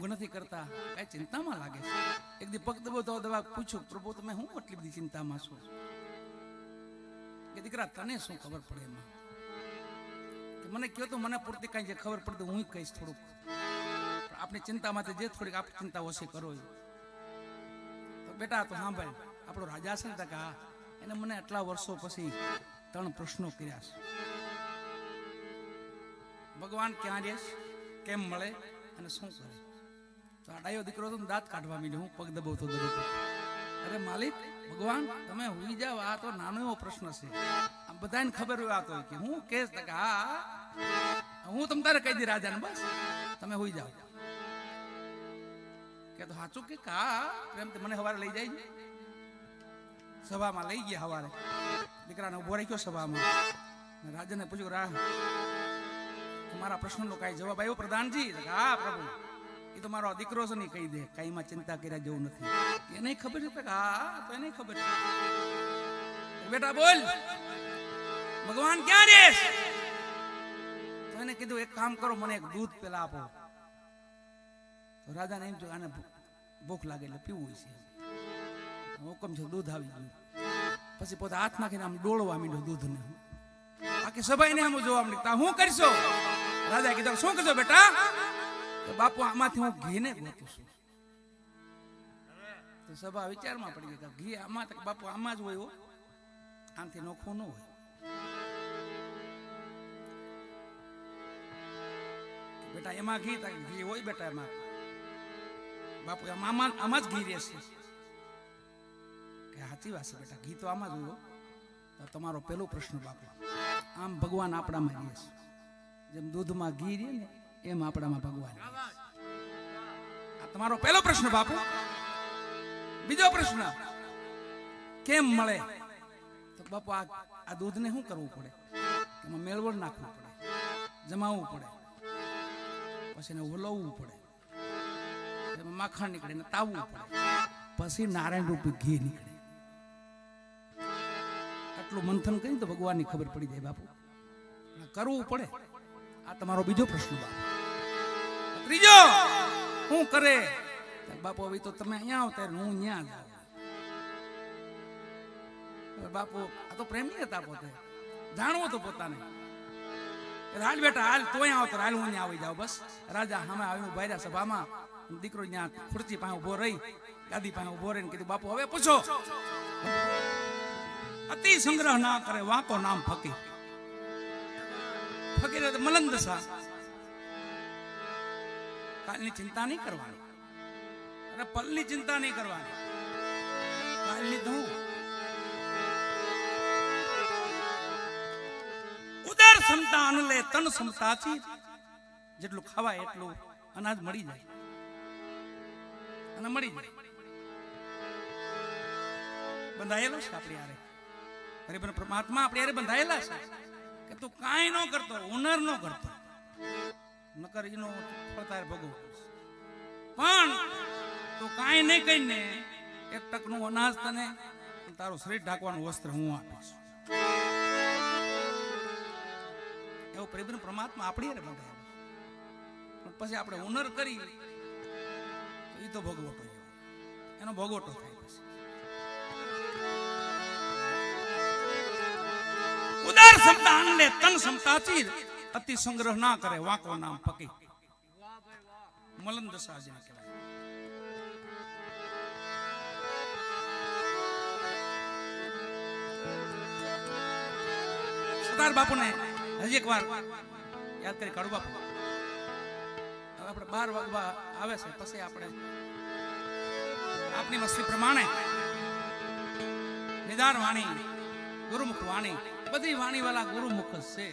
ઊંઘ નથી કરતા, કઈ ચિંતામાં લાગે છે. એક દી પગ દબા પૂછ્યું, પ્રભુ તમે હું આટલી બધી ચિંતામાં છો? કે દીકરા તને શું ખબર પડે એમાં? કે મને કહો તો મને પૂરતી કઈ જે ખબર પડે હું કહીશ થોડુંક. આપણી ચિંતામાંથી જે થોડીક આપણી ચિંતા ઓછી કરો. તો બેટા તો સાંભળ, આપણો રાજા છે ને કે હા, એને મને આટલા વર્ષો પછી 3 પ્રશ્નો કર્યા છે. ભગવાન ક્યાં રહેશ, કેમ મળે અને શું કરે? તો આ ડાયો દીકરો તો દાંત કાઢવા માંડ્યો. હું પગ દબાવતો. અરે માલિક, ભગવાન તમે હુઈ જાવ, આ તો નાનો એવો પ્રશ્ન છે. આમ બધાને ખબર હોય આ તો કે હું કેસ કે હા હું તમ તારે કહી દી રાજાને, બસ તમે હુઈ જાવ. કે તો સાચું કે હા પ્રેમથી મને સવારે લઈ જાય. સભામાં લઈ ગયા સવારે, દીકરાને ઉભો રાખ્યો સભામાં. રાજાને પૂછ્યું, રાહ મારા પ્રશ્નનો કઈ જવાબ આવ્યો પ્રધાનજી? હા પ્રભુ, એ તો મારો દીકરો છે ને કહી દે, કઈ માં ચિંતા કર્યા જેવું નથી. એને ખબર છે? હા તો એને ખબર છે. બેટા બોલ, ભગવાન ક્યાં રહેશ? તો એને કીધું એક કામ કરો, મને એક દૂધ પેલા આપો. તો રાજાને એમ આને ભૂખ લાગે એટલે પીવું છે. હુકમ છે, દૂધ આવી ગયું. પછી પોતે હાથ નાખીને આમ ડોળવા માંડ્યો દૂધને. બાકી સભાઈને આમ જોવા માંડી. હું કરશો? રાજા કીધું શું કરશો બેટા? બાપુ આમાંથી હું ઘીને ગોતું છું. તો સભા વિચારમાં પડી ગઈ, ઘી આમાં? બાપુ આમાં જ હોય, આમથી નોખું ન હોય. બેટા એમાં ઘી હોય બેટા એમાં. બાપુ આમાં જ ઘી રહેશે. કે સાચી વાત છે બેટા, ઘી તો આમાં જ હોય. તો તમારો પેલો પ્રશ્ન બાપુ, આમ ભગવાન આપણામાં રહે છે. જેમ દૂધમાં ઘી રહે ને એમ આપણામાં ભગવાન. આ તમારો પહેલો પ્રશ્ન બાપુ. બીજો પ્રશ્ન, કેમ મળે? તો બાપુ આ દૂધને શું કરવું પડે? એમાં મેળવણ નાખવું પડે, જમાવવું પડે, પછી એને વલોવવું પડે, એમાં માખણ નીકળે ને તાવવું પડે, પછી નારાયણ રૂપી ઘી નીકળે. આટલું મંથન કરી તો ભગવાનની ખબર પડી જાય બાપુ. કરવું પડે. આ તમારો બીજો પ્રશ્ન બાપુ. ત્રીજો, શું કરે? બાપુ હવે તો તમે અહીંયા આવો ત્યારે હું ત્યાં જાઉં. બાપુ આ તો પ્રેમી હતા, પોતે જાણવો તો પોતાને. હાલ બેટા હાલ, તોય આવો તો હાલ હું ત્યાં આવી જાઉં. બસ રાજા સામે આવીને ઉભા રહ્યા સભામાં. દીકરો ત્યાં ખુરચી પાસે ઉભો રહી, ગાદી પાસે ઉભો રહીને કીધું, બાપુ હવે પૂછો. અતિ સંગ્રહ ના કરે વાંકો નામ ફકીર. ફકીર મલંગ દશા. કાલની ચિંતા નહીં કરવાની, અરે પલની ચિંતા નહીં કરવાની. કાલની તો ઉદર ક્ષમતા અન લે તન ક્ષમતા ચી. જેટલું ખાવાય એટલું અનાજ મળી જાય અને મળી જાય. બંધાયેલો છે આપણી હારે. હરિભર પરમાત્મા આપણી હારે બંધાયેલા છે કે તું કાંઈ ન કરતો, હુનર ન કરતો, નકર એનો ફળતાર ભોગવ. પણ તું કાંઈ નહીં કહીને 1 ટકનું અનાજ તને તારું શરીર ઢાંકવાનું વસ્ત્ર હું આપીશ. એવો પરિબળ પરમાત્મા આપણી હારે બંધાયેલો. પણ પછી આપણે હુનર કરી તો એ તો ભોગવટો એનો ભોગવટો થાય. ઉદાર ક્ષમતા અનલે તન ક્ષમતા ચીર. અતિ સંગ્રહ ના કરે વાંકો નામ ફકીર. મલન દશા જેને કહેવાય. સરદાર બાપુને હજી એક વાર યાદ કરી કાઢું બાપુ. હવે આપણે 12 વાગવા આવે છે, પછી આપણે આપની મસ્તી પ્રમાણે નિદાન વાણી, ગુરુમુખ વાણી, બધી વાણી વાળા ગુરુમુખ છે.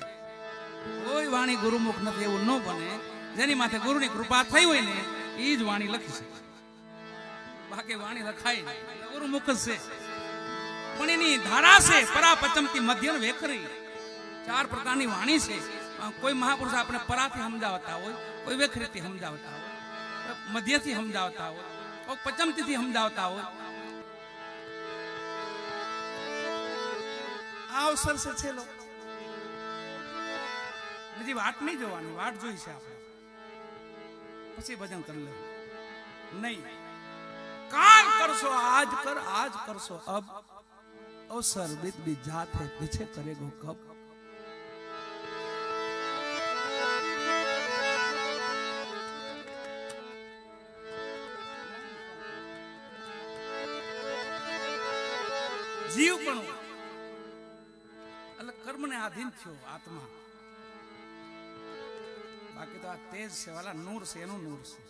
કોઈ વાણી ગુરુમુખ નથી એવું ન બને. જેની માથે ગુરુની કૃપા થઈ હોય ને એ જ વાણી લખી છે. બાકી વાણી લખાય નહીં, ગુરુમુખ છે. પણ એની ધારા છે પરાપચમતી મધ્યમ વેખરી. 4 પ્રકારની વાણી છે. કોઈ મહાપુરુષ આપણે પરાથી સમજાવતા હોય, કોઈ વેખરીથી સમજાવતા હોય, મધ્યથી સમજાવતા હોય, કોઈ પચમતીથી સમજાવતા હોય. આ અવસર છે છેલ્લો. બીજી વાટ નહીં જોવાની, વાટ જોઈ છે આપણે. પછી ભજન કરી લેવું. नहीं, काल करसो आज करसो अब, अवसर बीत बीत जात है पीछे करेगो कब। जीव पण એટલે કર્મને આધીન થયો આત્મા, બાકી તો આ તેજ છે વાલા નૂર છે, એનું નૂર છે,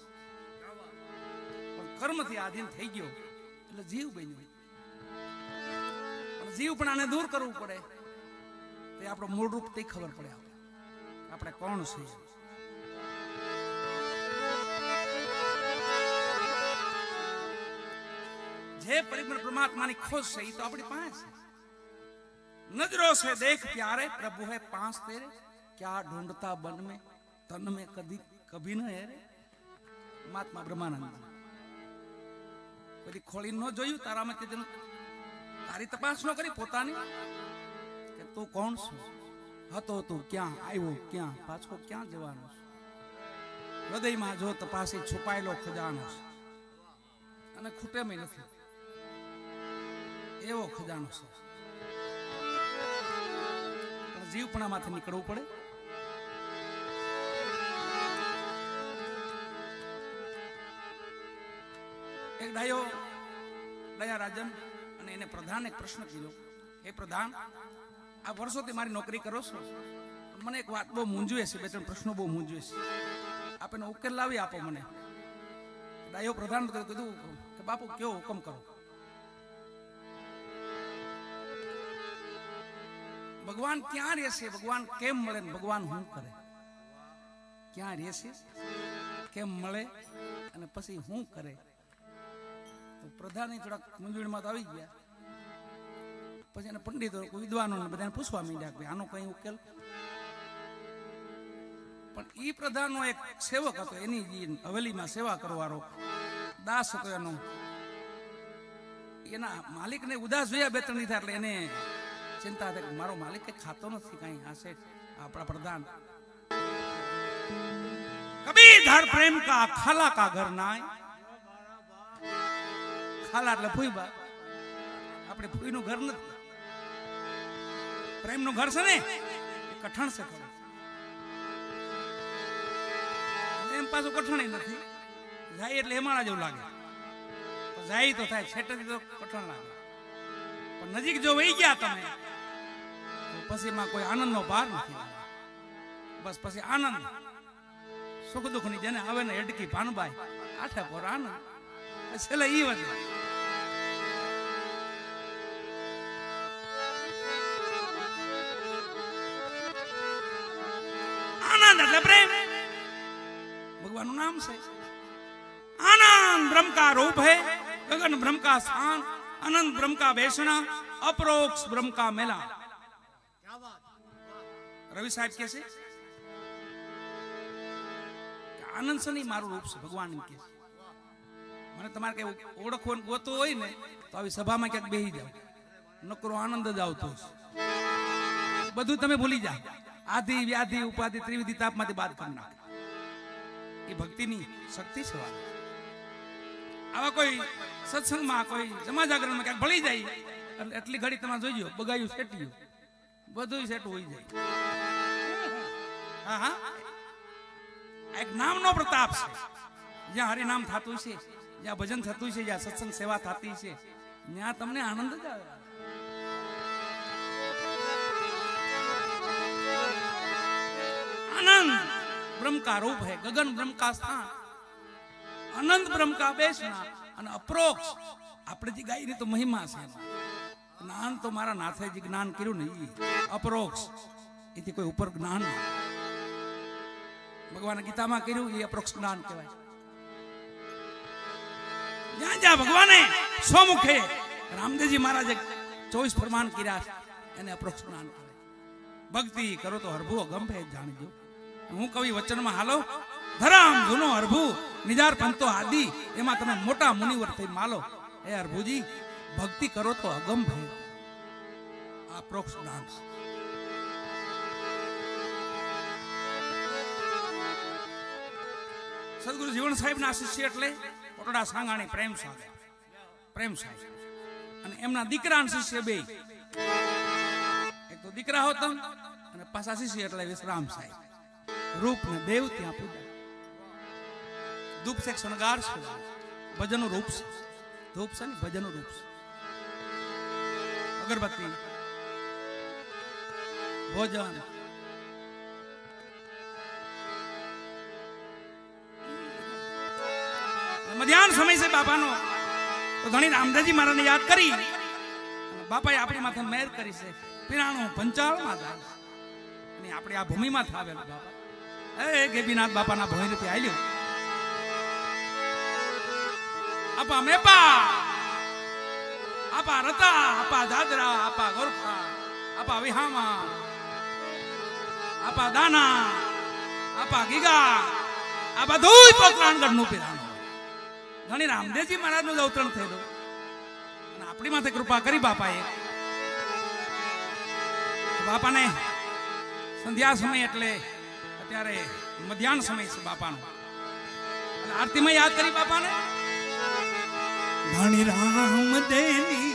પણ કર્મથી આધીન થઈ ગયો એટલે જીવ બન્યો. પણ જીવ પણ આને દૂર કરવું પડે, તે આપણો મૂળ રૂપ તે ખબર પડે આપણે કોણ છે. જે પરિપૂર્ણ પરમાત્માની ખોજ છે એ તો આપણી પાસે છે. नजरों से देख प्यारे प्रभु है पांच तेरे, क्या ढूंढता बन में तन में कभी न हेरे. महात्मा ब्रह्मानंद कभी खोली न જોયું તારામાં કીધું, તારી તપાસ ન કરી પોતાની કે તું કોણ છો, હતો તું ક્યાં, આવ્યો ક્યાં, પાછો ક્યાં જવાનો છે. હૃદયમાં જો તપાસી છુપાયેલો ખજાનો છે અને ખૂટેમાં નથી, એવો ખજાનો છે. જીવપણામાંથી નીકળવું પડે. એક ડાયો દયા રાજન અને એને પ્રધાન એક પ્રશ્ન કીધો, હે પ્રધાન, આ વર્ષોથી મારી નોકરી કરો છો, મને એક વાત બહુ મૂંઝવે છે, બે ત્રણ પ્રશ્નો બહુ મૂંઝવે છે, આપ એનો ઉકેલ લાવી આપો મને. ડાયો પ્રધાન કીધું કે બાપુ કયો હુકમ કરો. ભગવાન ક્યાં રહેશે, ભગવાન કેમ મળે, ભગવાન શું કરે, ક્યાં રહેશે, કેમ મળે અને પછી શું કરે. તો પ્રધાન થોડાક મૂંઝવણમાં તો આવી ગયા. પછી એને પંડિતો વિદ્વાનો બધાને પૂછવા માંડ્યા કે આનો કઈ ઉકેલ. પણ ઈ પ્રધાનનો એક સેવક હતો, એની હવેલીમાં સેવા કરવાનો દાસ હતો એનો. એના માલિકને ઉદાસ જોયા બે ત્રણ દીધા એટલે એને चिंता है कि मारो मालिक के खातो नहीं कहीं हंसे अपना प्रधान. कभी धर प्रेम का खाला का घर ना आए. खाला એટલે ફૂઈબા, આપણે ફૂઈનું ઘર નથી, પ્રેમનું ઘર છે ને એ કઠણ છે થોડું, એમ પાછું કઠણ નથી. જાય એટલે હેમાળા જેવું લાગે, જાય તો થાય, છેટેથી તો કઠણ લાગે. પણ નજીક જો વહી ગયા તમે પછી માં કોઈ આનંદ નો પાર નથી. બસ પછી આનંદ સુખ દુઃખ ની જેને આવે ને એડકી પાનબાઈ આઠે પર આનંદ છેલ્લે ઈ વધે. આનંદ એટલે પ્રેમ, ભગવાન નું નામ છે. આનંદ બ્રહ્મ કા રૂપ है, गगन ब्रह्म का स्थान, अनंत ब्रह्म का बेसना, अपरोक्ष ब्रह्म का मेला. रवि साहब कैसे आनंद से नहीं मारू रूप से भगवान के मैंने तुम्हारे के ओळखो गोतो होय ने तो આવી સભામાં ક્યાંક બેહી જાવ, નકરો આનંદ જ આવતો, બધું તમે ભૂલી જાવ, આદિ વ્યાધિ ઉપાધિ ત્રિવિધિ તાપમાંથી બાદ કરી નાખે. એ ભક્તિની શક્તિ છે. આવા કોઈ સત્સંગમાં કોઈ જમા જાગરણમાં ક્યાંક ભળી જાય એટલે એટલી ઘડી તમે જોઈજો બગાયું સેટ્યું બધું સેટું હોઈ જાય. હા હા, એક નામનો પ્રતાપ છે. જ્યાં હરિનામ થતું છે, જ્યાં ભજન થતું છે, જ્યાં સત્સંગ સેવા થતી છે, ત્યાં તમને આનંદ જ આવે. आनंद ब्रह्म का रूप है, गगन ब्रह्म का स्थान, अनंत ब्रह्म का बेसना અને અપ્રોક્ષ આપણે જે ગાયની તો મહિમા છે. જ્ઞાન તો મારા નાથે જે જ્ઞાન કર્યું ને એ અપરોક્ષ, એથી કોઈ ઉપર જ્ઞાન ભગવાન ગીતામાં કર્યું એ અપરોક્ષ જ્ઞાન કહેવાય. જ્યાં જ્યાં ભગવાને સ્વમુખે રામદેવજી મહારાજે 24 ફરમાન કર્યા એને અપરોક્ષ જ્ઞાન કહેવાય. ભક્તિ કરો તો હરભુ અગંભે જાણજો. હું કવિ વચનમાં હાલો, ધરામ જૂનો હરભુ નિજાર પંતો આદિ, એમાં તમે મોટા મુનિવર થઈ માલો. હે હરભુજી, ભક્તિ કરો તો અગંભે, આ અપરોક્ષ જ્ઞાન. સદગુરુ જીવન સાહેબ ના શિષ્ય એટલે કોટડા સાંગાણી પ્રેમ સાગર પ્રેમ સાગર અને એમના દીકરા શિષ્ય બે એક તો દીકરા હોતા અને પાછા શિષ્ય એટલે વિશ્રામ સાહેબ રૂપ ને દેવ ત્યાં પૂજા ધૂપ છે શણગાર છે ભજનનું રૂપ છે ધૂપ છે ને ભજનનું રૂપ છે અગરબત્તી ભોજન મધ્યાહન સમય છે બાપાનો તો ધણી રામદાસજી મહારાજને યાદ કરી બાપાએ આપણી માથે મહેર કરી છે પીરાણું પંચાળમાં થાય અને આપણે આ ભૂમિમાં થાવેલું બાપા એ ગેબીનાથ બાપાના ભોયરેથી આલ્યો આપા મેપા આપા રતા આપા દાદરા આપા ગોરખા આપા વિહામા આપા દાના આપા ગીગા આ બધું પોકરાણગઢનું પીરાણું ધણી રામદેવજી મહારાજનું જ અવતરણ થયેલું અને આપણી માથે કૃપા કરી બાપાએ બાપાને સંધ્યા સમય એટલે અત્યારે મધ્યાહન સમય છે બાપાનો એટલે આરતીમાં યાદ કરી બાપાને ધણી રામદેવની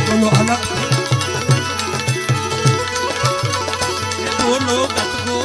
બોલો અલગ બોલો ગતગો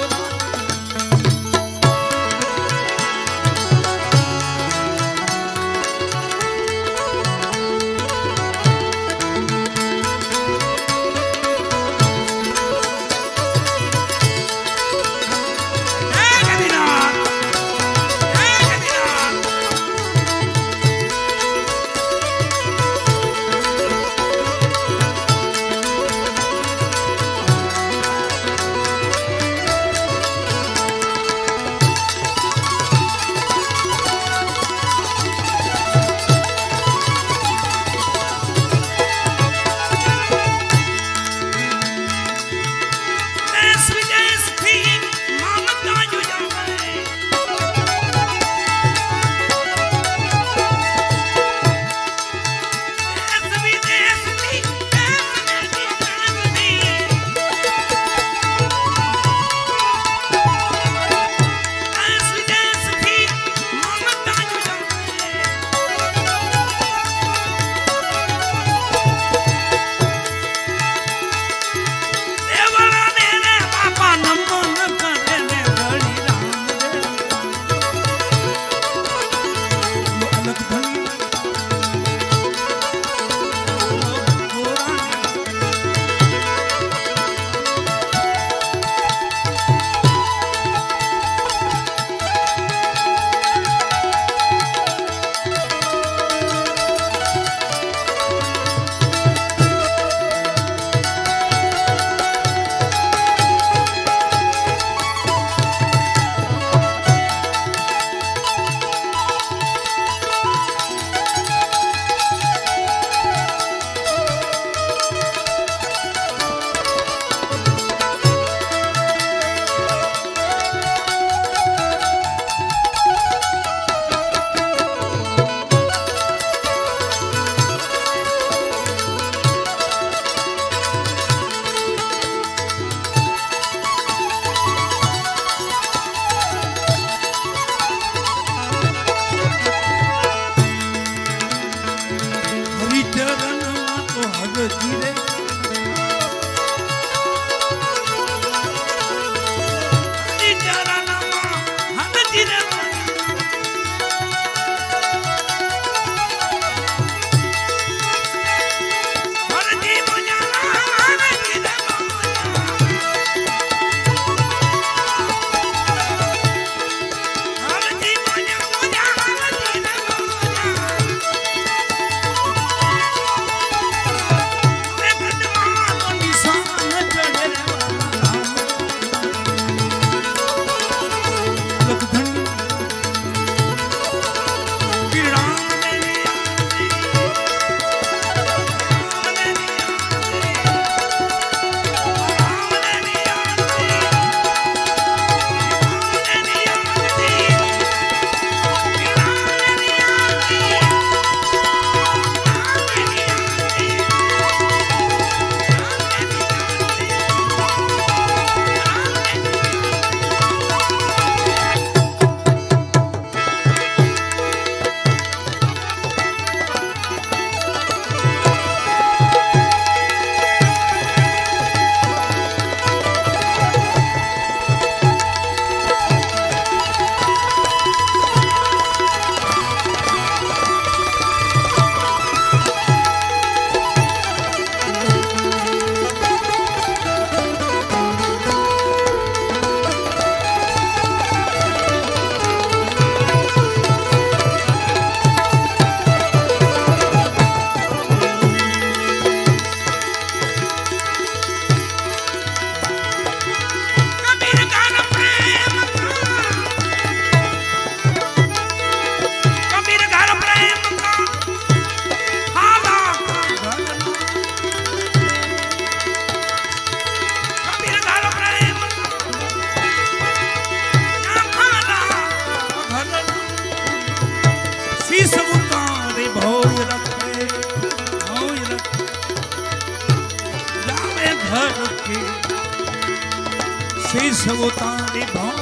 शीश वो तारे